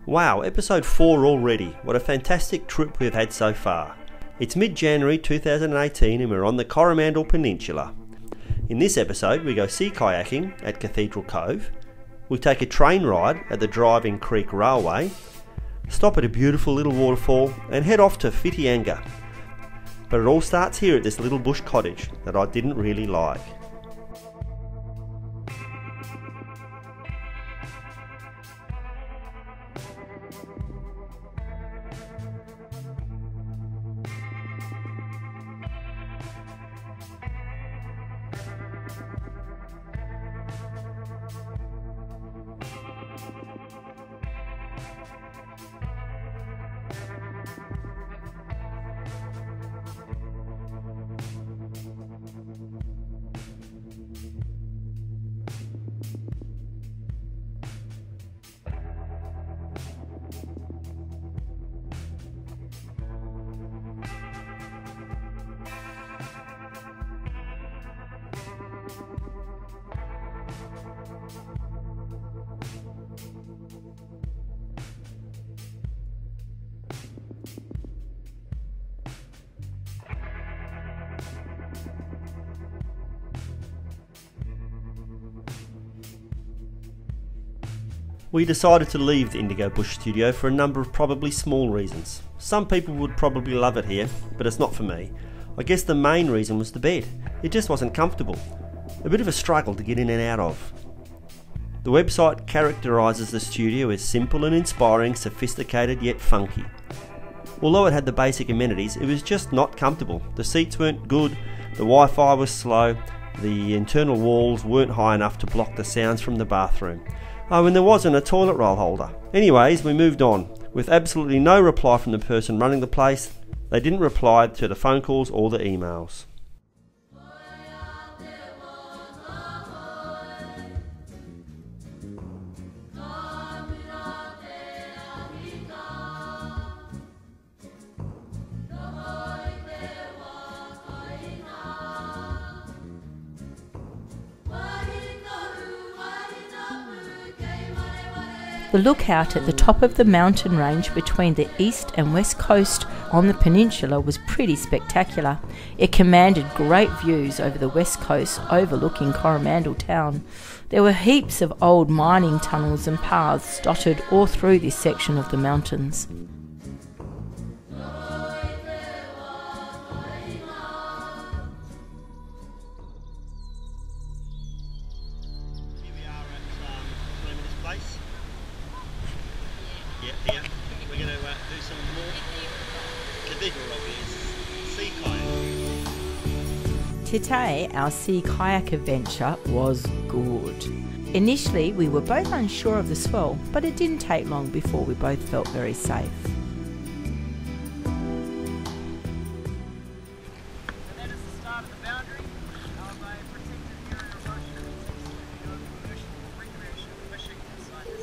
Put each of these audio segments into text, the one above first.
Wow, episode 4 already. What a fantastic trip we've had so far. It's mid-January 2018 and we're on the Coromandel Peninsula. In this episode we go sea kayaking at Cathedral Cove, we take a train ride at the Driving Creek Railway, stop at a beautiful little waterfall and head off to Whitianga. But it all starts here at this little bush cottage that I didn't really like. We decided to leave the Indigo Bush studio for a number of probably small reasons. Some people would probably love it here, but it's not for me. I guess the main reason was the bed. It just wasn't comfortable. A bit of a struggle to get in and out of. The website characterises the studio as simple and inspiring, sophisticated yet funky. Although it had the basic amenities, it was just not comfortable. The seats weren't good, the Wi-Fi was slow, the internal walls weren't high enough to block the sounds from the bathroom. Oh, and there wasn't a toilet roll holder. Anyways, we moved on. With absolutely no reply from the person running the place, they didn't reply to the phone calls or the emails. The lookout at the top of the mountain range between the east and west coast on the peninsula was pretty spectacular. It commanded great views over the west coast overlooking Coromandel town. There were heaps of old mining tunnels and paths dotted all through this section of the mountains. Yeah, we're going to do some more Cathedral Cove sea kayak. Today our sea kayak adventure was good. Initially we were both unsure of the swell, but it didn't take long before we both felt very safe.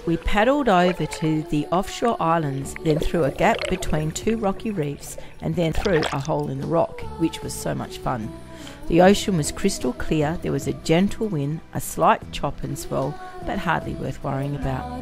We paddled over to the offshore islands, then through a gap between two rocky reefs, and then through a hole in the rock, which was so much fun. The ocean was crystal clear, there was a gentle wind, a slight chop and swell, but hardly worth worrying about.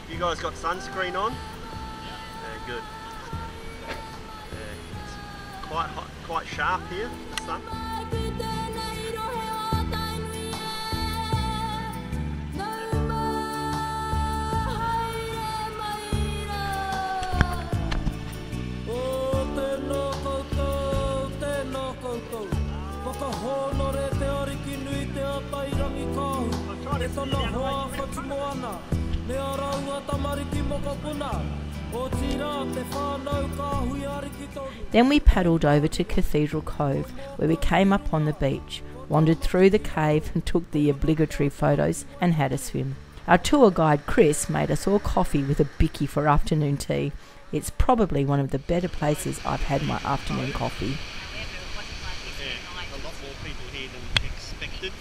You guys got sunscreen on? Yeah, good. Yeah, it's quite hot, quite sharp here, the sun. Te tona hoa whatumoana, me araunga tamariki mokopuna, Then we paddled over to Cathedral Cove, where we came up on the beach, wandered through the cave and took the obligatory photos and had a swim. Our tour guide Chris made us all coffee with a bicky for afternoon tea. It's probably one of the better places I've had my afternoon coffee. A lot more people here than expected.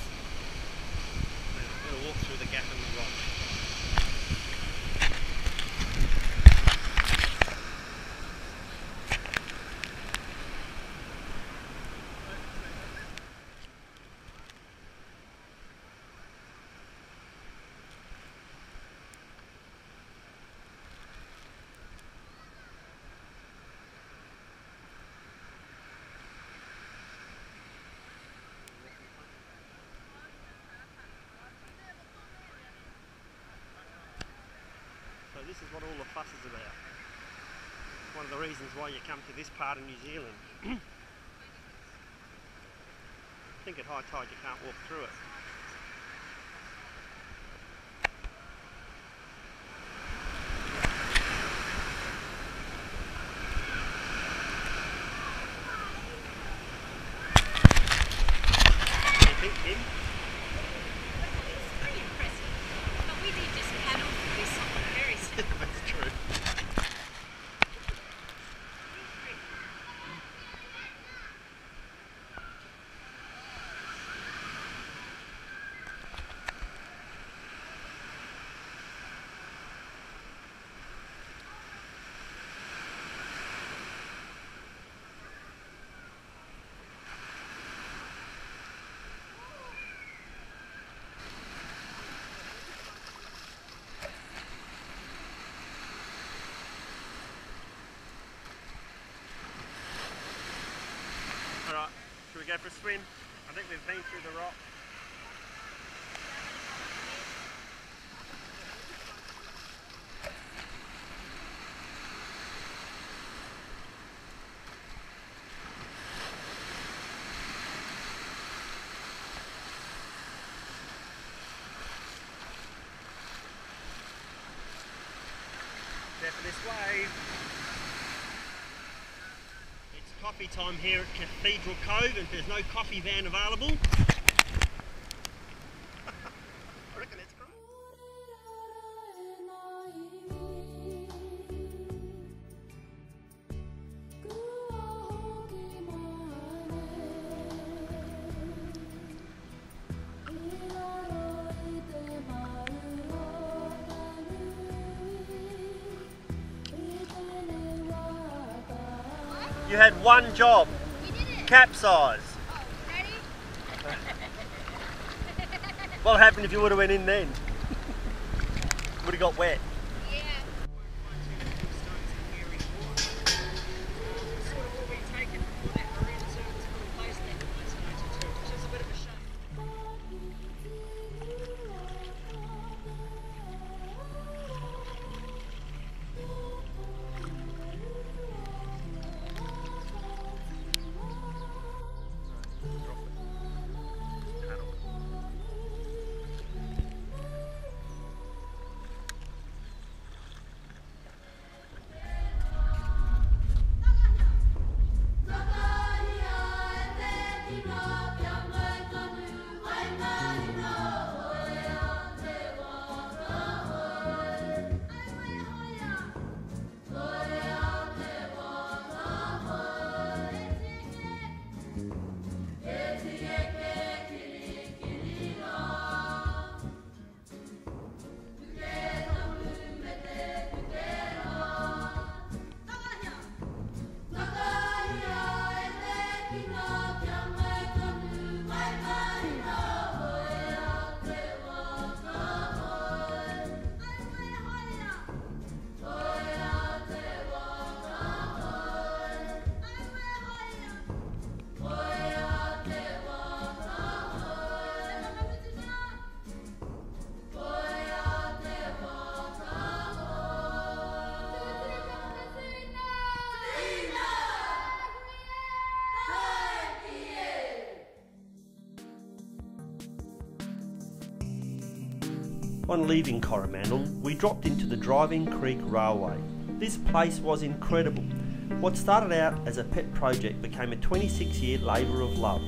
We're going to walk through the gap in the rock. So this is what all the fuss is about. One of the reasons why you come to this part of New Zealand. I think at high tide you can't walk through it. What do you think, Kim? That's true. Alright, should we go for a swim? I think we've been through the rock. There for this wave. It's coffee time here at Cathedral Cove, and there's no coffee van available. I reckon it's great. You had one job. We did it. Capsize. Oh, ready? What happened if you would have went in then? Would have got wet. Yeah. On leaving Coromandel, we dropped into the Driving Creek Railway. This place was incredible. What started out as a pet project became a 26-year labour of love.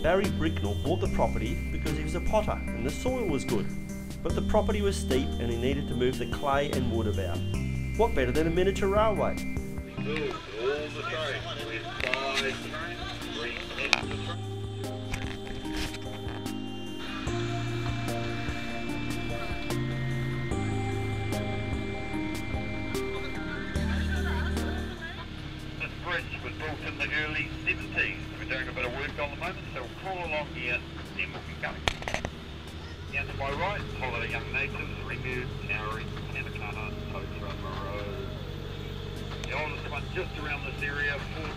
Barry Bricknell bought the property because he was a potter and the soil was good. But the property was steep and he needed to move the clay and wood about. What better than a miniature railway? We build all the trains with 5 trains, 3 extra trains. This bridge was built in the early 70s. We're doing a bit of work on the moment, so we'll crawl along here, then we'll be going. Down to my right, holiday Jan18, Remude, Towery, Tanakana, Totra, Moreau. The oldest one just around this area,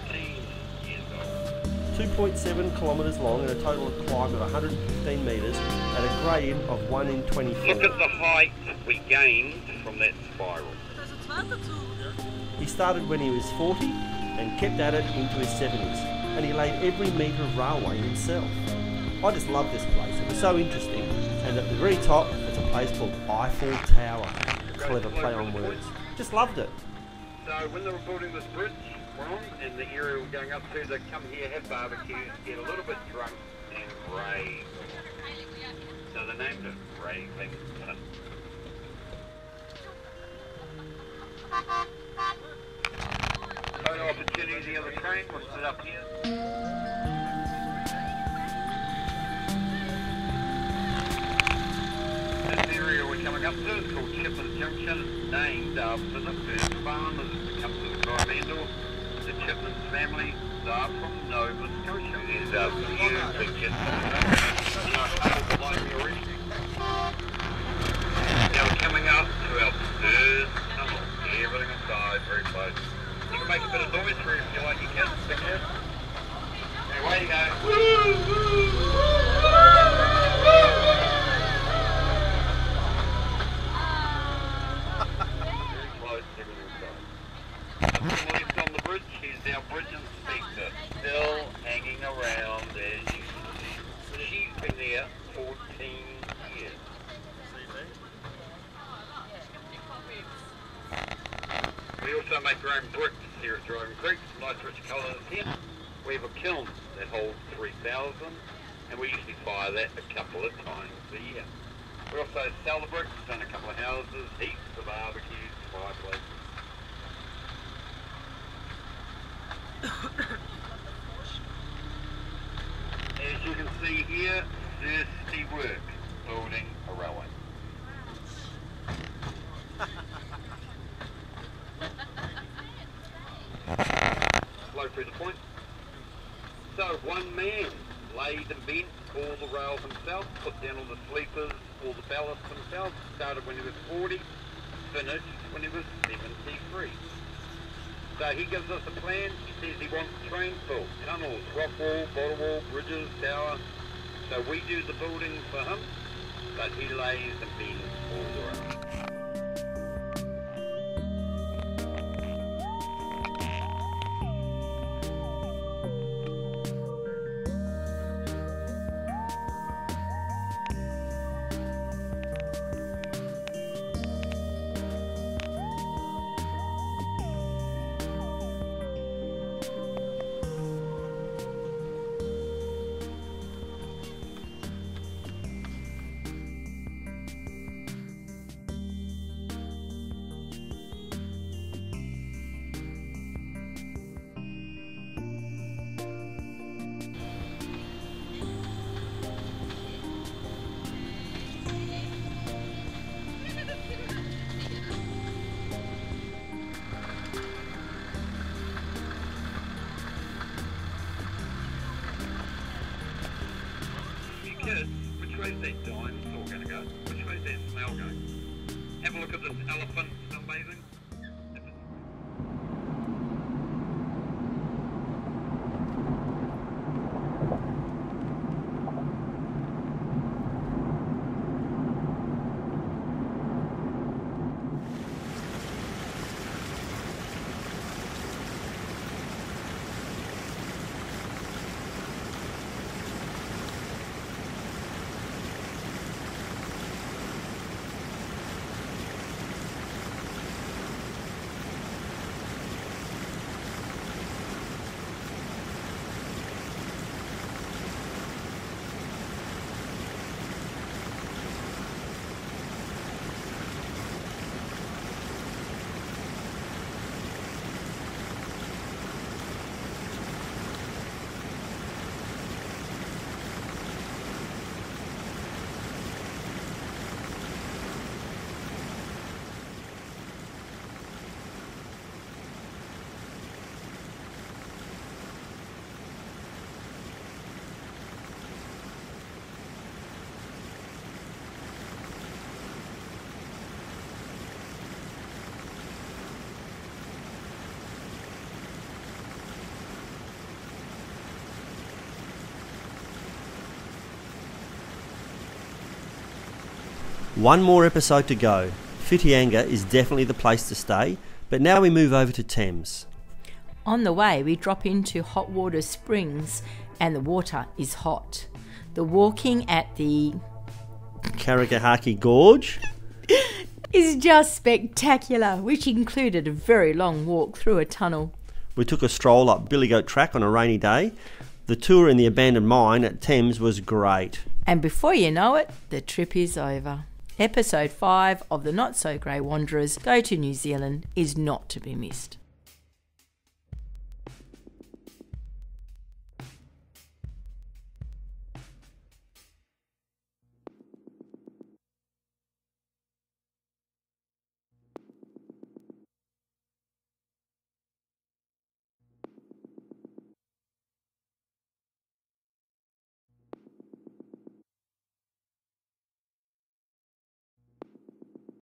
14 years old. 2.7 kilometres long and a total of climb of 115 metres at a gradient of 1 in 24. Look at the height we gained from that spiral. He started when he was 40 and kept at it into his 70s, and he laid every metre of railway himself. I just love this place, it was so interesting, and at the very top there's a place called Eiffel Tower. Clever play on words. Just loved it. So when they were building this bridge, in the area we're going up to, they come here, have barbecues, get a little bit drunk, and rave. So they named it Raving. Photo opportunity of the train, we'll sit up here. This area we're coming up to is called Chipman Junction, named after the first farmers that come to the Coromandel. The Chipman's family are from Nova Scotia. There's a few pictures below me already. Now we're coming up to our first tunnel. Everything inside, very close. You can make a bit of noise for if you like your kids, big kids. Away you go. Very close, everything inside. Left on the bridge, here's our bridge inspector, still hanging around as you see. She's been there 14 years. We also make our own bricks here at Driving Creek, nice rich colours here. We have a kiln that holds 3,000 and we usually fire that a couple of times a year. We also sell the bricks in a couple of houses, heaps of barbecues, fireplaces. As you can see here, thirsty work building a railway. Slow through the point. So one man laid and bent all the rails himself, put down all the sleepers, all the ballast himself, started when he was 40, finished when he was 73. So he gives us a plan, he says he wants trains built, tunnels, rock wall, bottle wall, bridges, tower. So we do the building for him, but he lays and bends all the rails. Kids, which way is that dinosaur going to go? Which way is that snail going? Have a look at this elephant sunbathing. One more episode to go. Whitianga is definitely the place to stay, but now we move over to Thames. On the way, we drop into hot water springs and the water is hot. The walking at the Karagahaki Gorge is just spectacular, which included a very long walk through a tunnel. We took a stroll up Billy Goat Track on a rainy day. The tour in the abandoned mine at Thames was great. And before you know it, the trip is over. Episode 5 of the Not So Grey Wanderers Go to New Zealand is not to be missed.